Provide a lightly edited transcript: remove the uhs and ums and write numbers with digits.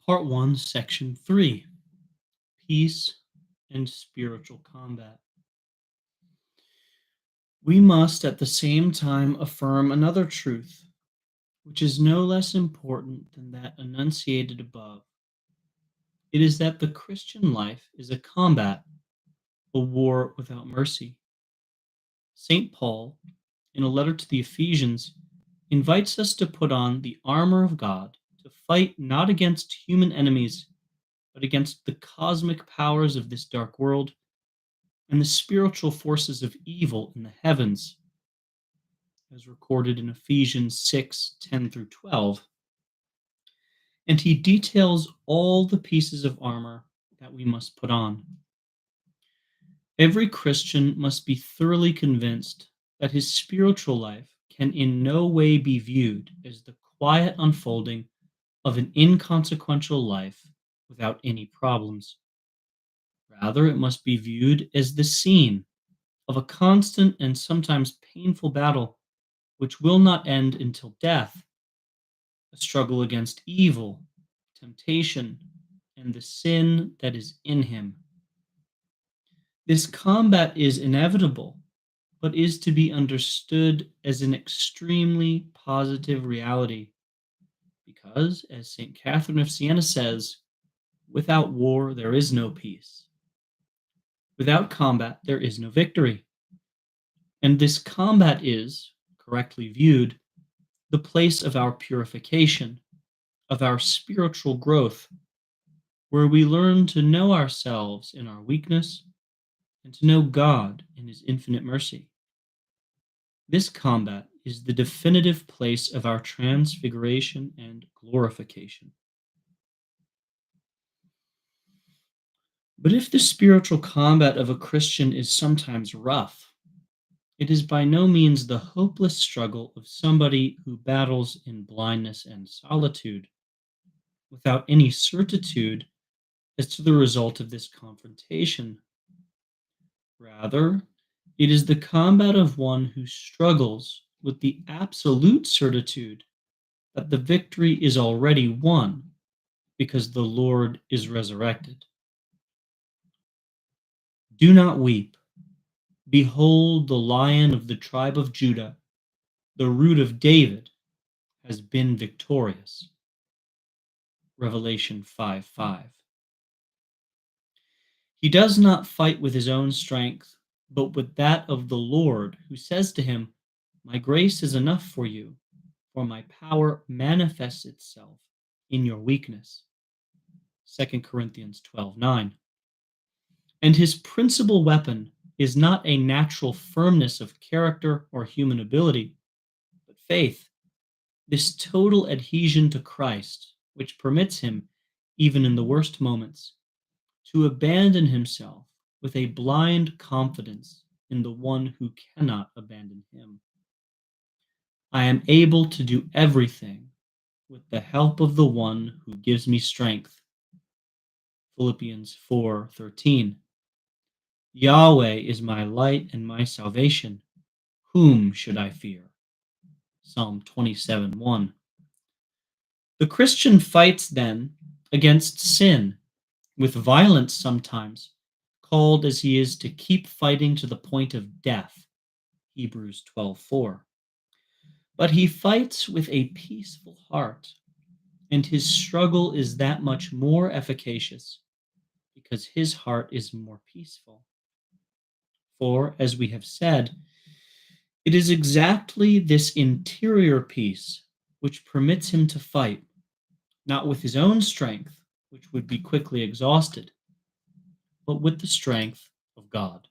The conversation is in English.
Part 1, Section 3, Peace and Spiritual Combat. We must at the same time affirm another truth, which is no less important than that enunciated above. It is that the Christian life is a combat, a war without mercy. St. Paul, in a letter to the Ephesians, invites us to put on the armor of God to fight not against human enemies, but against the cosmic powers of this dark world and the spiritual forces of evil in the heavens, as recorded in Ephesians 6:10 through 12. And he details all the pieces of armor that we must put on. Every Christian must be thoroughly convinced that his spiritual life can in no way be viewed as the quiet unfolding of an inconsequential life without any problems. Rather, it must be viewed as the scene of a constant and sometimes painful battle which will not end until death, a struggle against evil, temptation, and the sin that is in him. This combat is inevitable, but is to be understood as an extremely positive reality, because, as St. Catherine of Siena says, without war there is no peace. Without combat there is no victory. And this combat is, correctly viewed, the place of our purification, of our spiritual growth, where we learn to know ourselves in our weakness and to know God in his infinite mercy. This combat is the definitive place of our transfiguration and glorification. But if the spiritual combat of a Christian is sometimes rough, it is by no means the hopeless struggle of somebody who battles in blindness and solitude, without any certitude as to the result of this confrontation. Rather, it is the combat of one who struggles with the absolute certitude that the victory is already won because the Lord is resurrected. Do not weep. Behold, the Lion of the tribe of Judah, the Root of David, has been victorious. Revelation 5:5. He does not fight with his own strength, but with that of the Lord, who says to him, "My grace is enough for you, for my power manifests itself in your weakness." 2 Corinthians 12:9. And his principal weapon is not a natural firmness of character or human ability, but faith, this total adhesion to Christ, which permits him, even in the worst moments, to abandon himself with a blind confidence in the one who cannot abandon him. I am able to do everything with the help of the one who gives me strength. Philippians 4:13. Yahweh is my light and my salvation. Whom should I fear? Psalm 27:1. The Christian fights then against sin, with violence sometimes, called as he is to keep fighting to the point of death. Hebrews 12:4. But he fights with a peaceful heart, and his struggle is that much more efficacious because his heart is more peaceful. For, as we have said, it is exactly this interior peace which permits him to fight, not with his own strength, which would be quickly exhausted, but with the strength of God.